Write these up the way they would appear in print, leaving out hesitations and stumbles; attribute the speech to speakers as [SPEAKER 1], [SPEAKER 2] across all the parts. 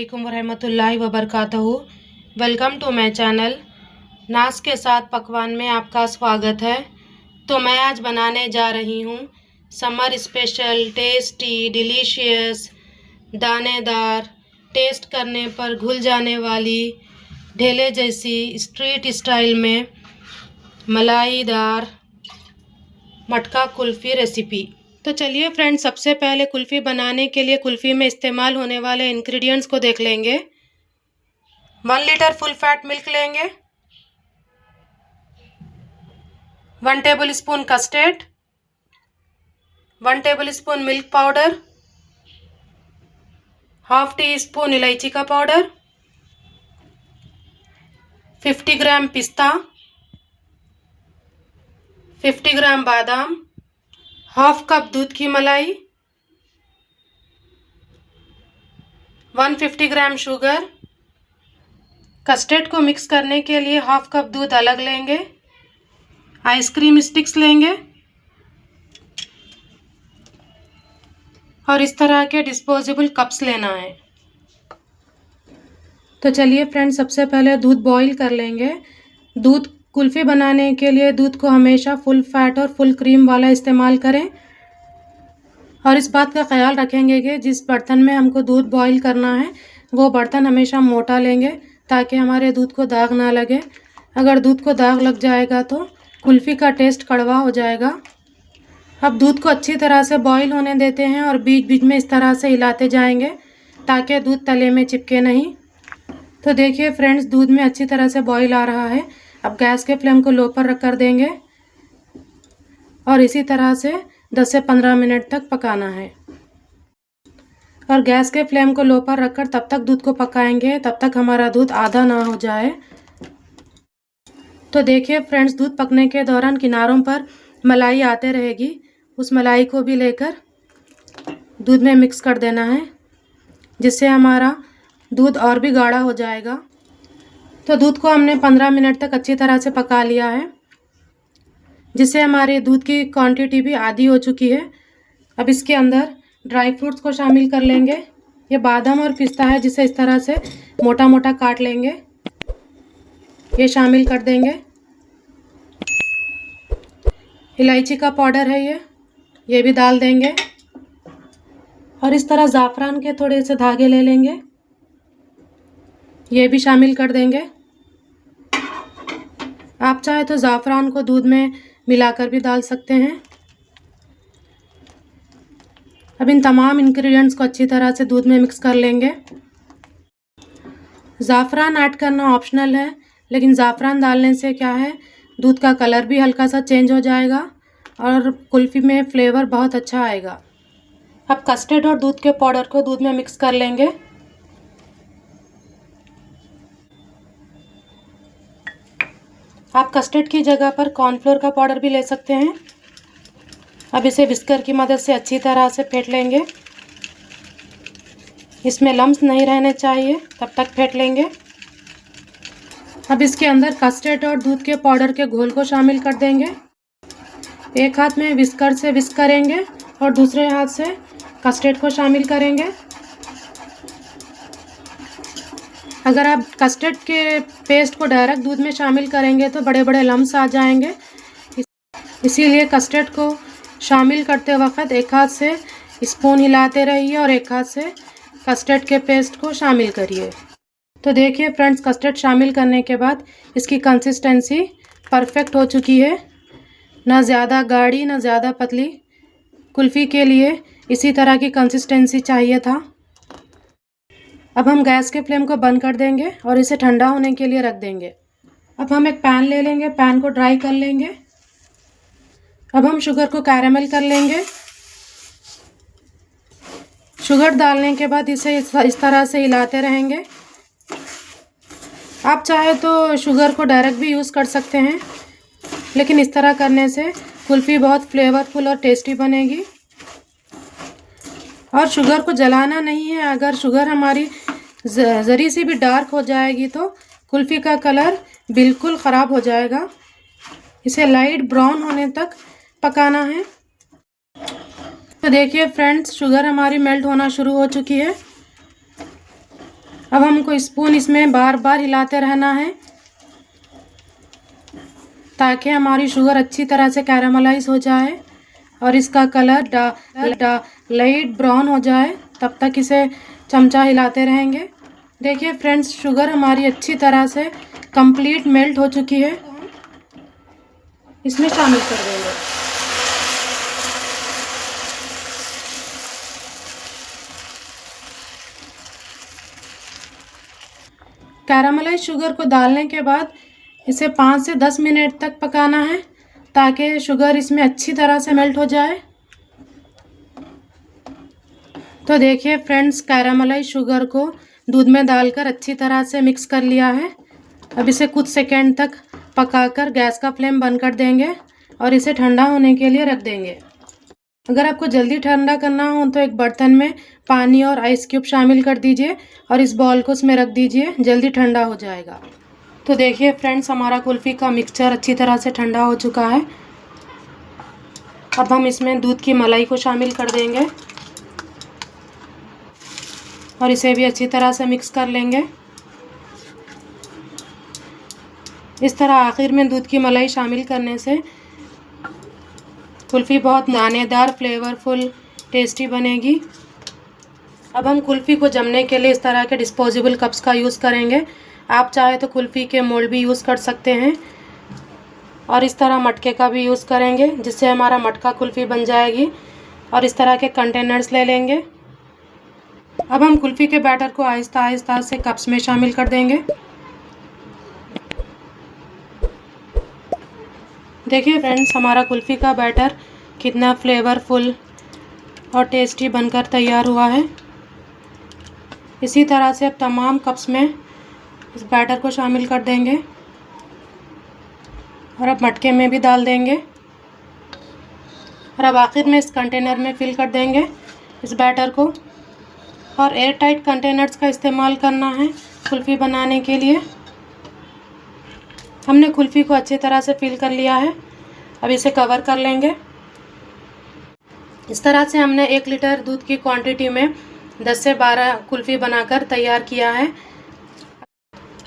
[SPEAKER 1] अस्सलामुअलैकुम वरहमतुल्लाहि वबरकातुहू। Welcome to my channel. Naaz के साथ पकवान में आपका स्वागत है। तो मैं आज बनाने जा रही हूँ समर स्पेशल टेस्टी डिलीशियस दानेदार टेस्ट करने पर घुल जाने वाली ढेले जैसी स्ट्रीट स्टाइल में मलाईदार मटका कुल्फ़ी रेसिपी। तो चलिए फ्रेंड्स, सबसे पहले कुल्फ़ी बनाने के लिए कुल्फ़ी में इस्तेमाल होने वाले इंग्रेडिएंट्स को देख लेंगे। 1 लीटर फुल फैट मिल्क लेंगे, 1 table spoon custard, 1 table spoon milk powder, half tea spoon इलायची का पाउडर, 50 ग्राम पिस्ता, 50 ग्राम बादाम, हाफ कप दूध की मलाई, 150 ग्राम शुगर। कस्टर्ड को मिक्स करने के लिए हाफ कप दूध अलग लेंगे। आइसक्रीम स्टिक्स लेंगे और इस तरह के डिस्पोजेबल कप्स लेना है। तो चलिए फ्रेंड्स, सबसे पहले दूध बॉईल कर लेंगे। दूध कुल्फ़ी बनाने के लिए दूध को हमेशा फुल फैट और फुल क्रीम वाला इस्तेमाल करें और इस बात का ख्याल रखेंगे कि जिस बर्तन में हमको दूध बॉईल करना है वो बर्तन हमेशा मोटा लेंगे ताकि हमारे दूध को दाग ना लगे। अगर दूध को दाग लग जाएगा तो कुल्फ़ी का टेस्ट कड़वा हो जाएगा। अब दूध को अच्छी तरह से बॉईल होने देते हैं और बीच बीच में इस तरह से हिलाते जाएंगे ताकि दूध तले में चिपके नहीं। तो देखिए फ्रेंड्स, दूध में अच्छी तरह से बॉईल आ रहा है। अब गैस के फ्लेम को लो पर रख कर देंगे और इसी तरह से 10 से 15 मिनट तक पकाना है। और गैस के फ्लेम को लो पर रखकर तब तक दूध को पकाएंगे तब तक हमारा दूध आधा ना हो जाए। तो देखिए फ्रेंड्स, दूध पकने के दौरान किनारों पर मलाई आते रहेगी। उस मलाई को भी लेकर दूध में मिक्स कर देना है जिससे हमारा दूध और भी गाढ़ा हो जाएगा। तो दूध को हमने 15 मिनट तक अच्छी तरह से पका लिया है जिससे हमारे दूध की क्वांटिटी भी आधी हो चुकी है। अब इसके अंदर ड्राई फ्रूट्स को शामिल कर लेंगे। ये बादाम और पिस्ता है जिसे इस तरह से मोटा मोटा काट लेंगे, ये शामिल कर देंगे। इलायची का पाउडर है ये भी डाल देंगे और इस तरह ज़ाफ़रान के थोड़े से धागे ले लेंगे, ये भी शामिल कर देंगे। आप चाहे तो ज़ाफ़रान को दूध में मिलाकर भी डाल सकते हैं। अब इन तमाम इंग्रेडिएंट्स को अच्छी तरह से दूध में मिक्स कर लेंगे। ज़ाफ़रान ऐड करना ऑप्शनल है, लेकिन ज़ाफ़रान डालने से क्या है, दूध का कलर भी हल्का सा चेंज हो जाएगा और कुल्फ़ी में फ्लेवर बहुत अच्छा आएगा। अब कस्टर्ड और दूध के पाउडर को दूध में मिक्स कर लेंगे। आप कस्टर्ड की जगह पर कॉर्नफ्लोर का पाउडर भी ले सकते हैं। अब इसे विस्कर की मदद से अच्छी तरह से फेंट लेंगे। इसमें लम्स नहीं रहने चाहिए, तब तक फेंट लेंगे। अब इसके अंदर कस्टर्ड और दूध के पाउडर के घोल को शामिल कर देंगे। एक हाथ में विस्कर से विस्क करेंगे और दूसरे हाथ से कस्टर्ड को शामिल करेंगे। अगर आप कस्टर्ड के पेस्ट को डायरेक्ट दूध में शामिल करेंगे तो बड़े बड़े लम्स आ जाएंगे। इसीलिए कस्टर्ड को शामिल करते वक्त एक हाथ से स्पून हिलाते रहिए और एक हाथ से कस्टर्ड के पेस्ट को शामिल करिए। तो देखिए फ्रेंड्स, कस्टर्ड शामिल करने के बाद इसकी कंसिस्टेंसी परफेक्ट हो चुकी है, ना ज़्यादा गाढ़ी ना ज़्यादा पतली। कुल्फ़ी के लिए इसी तरह की कंसिस्टेंसी चाहिए था। अब हम गैस के फ्लेम को बंद कर देंगे और इसे ठंडा होने के लिए रख देंगे। अब हम एक पैन ले लेंगे, पैन को ड्राई कर लेंगे। अब हम शुगर को कैरेमल कर लेंगे। शुगर डालने के बाद इसे इस तरह से हिलाते रहेंगे। आप चाहे तो शुगर को डायरेक्ट भी यूज़ कर सकते हैं, लेकिन इस तरह करने से कुल्फ़ी बहुत फ्लेवरफुल और टेस्टी बनेगी। और शुगर को जलाना नहीं है। अगर शुगर हमारी ज़री सी भी डार्क हो जाएगी तो कुल्फ़ी का कलर बिल्कुल ख़राब हो जाएगा। इसे लाइट ब्राउन होने तक पकाना है। तो देखिए फ्रेंड्स, शुगर हमारी मेल्ट होना शुरू हो चुकी है। अब हमको स्पून इसमें बार बार हिलाते रहना है ताकि हमारी शुगर अच्छी तरह से कैरामलाइज हो जाए और इसका कलर लाइट ब्राउन हो जाए। तब तक इसे चमचा हिलाते रहेंगे। देखिए फ्रेंड्स, शुगर हमारी अच्छी तरह से कंप्लीट मेल्ट हो चुकी है। इसमें शामिल कर देंगे। कैरामलाइज शुगर को डालने के बाद इसे 5 से 10 मिनट तक पकाना है ताकि शुगर इसमें अच्छी तरह से मेल्ट हो जाए। तो देखिए फ्रेंड्स, कैरामलाइज शुगर को दूध में डालकर अच्छी तरह से मिक्स कर लिया है। अब इसे कुछ सेकंड तक पकाकर गैस का फ्लेम बंद कर देंगे और इसे ठंडा होने के लिए रख देंगे। अगर आपको जल्दी ठंडा करना हो तो एक बर्तन में पानी और आइस क्यूब शामिल कर दीजिए और इस बॉल को उसमें रख दीजिए, जल्दी ठंडा हो जाएगा। तो देखिए फ्रेंड्स, हमारा कुल्फ़ी का मिक्सचर अच्छी तरह से ठंडा हो चुका है। अब हम इसमें दूध की मलाई को शामिल कर देंगे और इसे भी अच्छी तरह से मिक्स कर लेंगे। इस तरह आखिर में दूध की मलाई शामिल करने से कुल्फ़ी बहुत दानेदार, फ्लेवरफुल, टेस्टी बनेगी। अब हम कुल्फ़ी को जमने के लिए इस तरह के डिस्पोजेबल कप्स का यूज़ करेंगे। आप चाहे तो कुल्फ़ी के मोल्ड भी यूज़ कर सकते हैं और इस तरह मटके का भी यूज़ करेंगे जिससे हमारा मटका कुल्फ़ी बन जाएगी। और इस तरह के कंटेनर्स ले लेंगे। अब हम कुल्फ़ी के बैटर को आहिस्ता आहिस्ता से कप्स में शामिल कर देंगे। देखिए फ्रेंड्स, हमारा कुल्फ़ी का बैटर कितना फ्लेवरफुल और टेस्टी बनकर तैयार हुआ है। इसी तरह से अब तमाम कप्स में इस बैटर को शामिल कर देंगे और अब मटके में भी डाल देंगे और अब आखिर में इस कंटेनर में फिल कर देंगे इस बैटर को। और एयर टाइट कंटेनर्स का इस्तेमाल करना है कुल्फ़ी बनाने के लिए। हमने कुल्फ़ी को अच्छी तरह से फिल कर लिया है। अब इसे कवर कर लेंगे। इस तरह से हमने 1 लीटर दूध की क्वांटिटी में 10 से 12 कुल्फ़ी बनाकर तैयार किया है।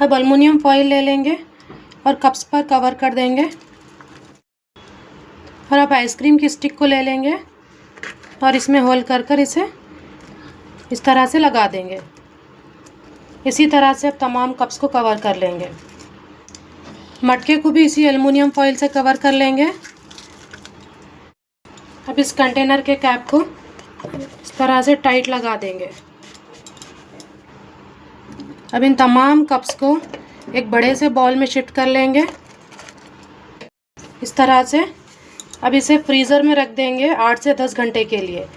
[SPEAKER 1] अब एल्युमिनियम फॉइल ले लेंगे और कप्स पर कवर कर देंगे और अब आइसक्रीम की स्टिक को ले लेंगे और इसमें होल कर इसे इस तरह से लगा देंगे। इसी तरह से अब तमाम कप्स को कवर कर लेंगे। मटके को भी इसी एल्युमिनियम फॉइल से कवर कर लेंगे। अब इस कंटेनर के कैप को इस तरह से टाइट लगा देंगे। अब इन तमाम कप्स को एक बड़े से बॉल में शिफ्ट कर लेंगे इस तरह से। अब इसे फ्रीज़र में रख देंगे 8 से 10 घंटे के लिए।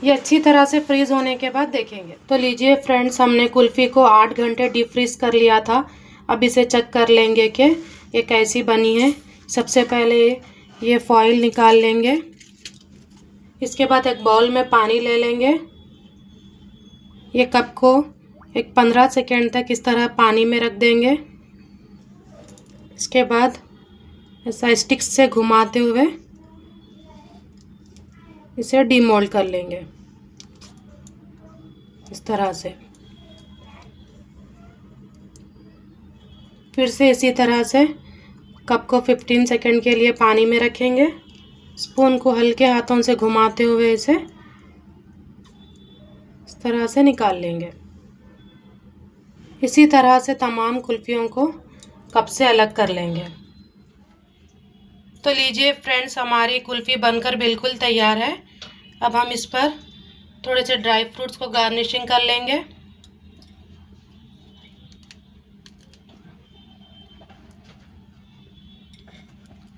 [SPEAKER 1] ये अच्छी तरह से फ्रीज़ होने के बाद देखेंगे। तो लीजिए फ्रेंड्स, हमने कुल्फ़ी को 8 घंटे डीप फ्रीज़ कर लिया था। अब इसे चेक कर लेंगे कि ये कैसी बनी है। सबसे पहले ये फॉइल निकाल लेंगे। इसके बाद एक बाउल में पानी ले लेंगे। ये कप को एक 15 सेकेंड तक इस तरह पानी में रख देंगे। इसके बाद ऐसा स्टिक्स से घुमाते हुए इसे डीमोल्ड कर लेंगे इस तरह से। फिर से इसी तरह से कप को 15 सेकेंड के लिए पानी में रखेंगे। स्पून को हल्के हाथों से घुमाते हुए इसे इस तरह से निकाल लेंगे। इसी तरह से तमाम कुल्फ़ियों को कप से अलग कर लेंगे। तो लीजिए फ्रेंड्स, हमारी कुल्फ़ी बनकर बिल्कुल तैयार है। अब हम इस पर थोड़े से ड्राई फ्रूट्स को गार्निशिंग कर लेंगे।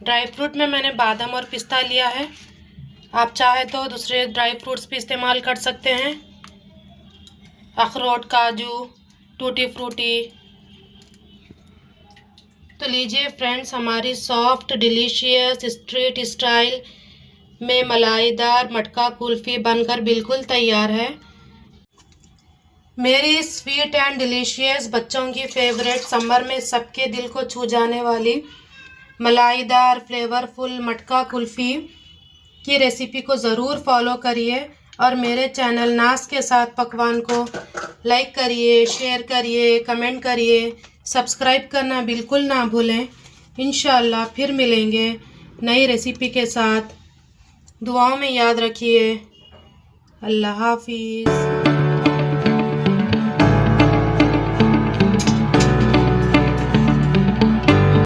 [SPEAKER 1] ड्राई फ्रूट में मैंने बादाम और पिस्ता लिया है। आप चाहे तो दूसरे ड्राई फ्रूट्स भी इस्तेमाल कर सकते हैं, अखरोट, काजू, टूटी फ्रूटी। तो लीजिए फ्रेंड्स, हमारी सॉफ्ट डिलीशियस स्ट्रीट स्टाइल में मलाईदार मटका कुल्फ़ी बनकर बिल्कुल तैयार है। मेरी स्वीट एंड डिलीशियस, बच्चों की फेवरेट, समर में सबके दिल को छू जाने वाली मलाईदार फ्लेवरफुल मटका कुल्फ़ी की रेसिपी को ज़रूर फॉलो करिए और मेरे चैनल नाज के साथ पकवान को लाइक करिए, शेयर करिए, कमेंट करिए, सब्सक्राइब करना बिल्कुल ना भूलें। इंशाअल्लाह फिर मिलेंगे नई रेसिपी के साथ। दुआओं में याद रखिए। अल्लाह हाफिज़।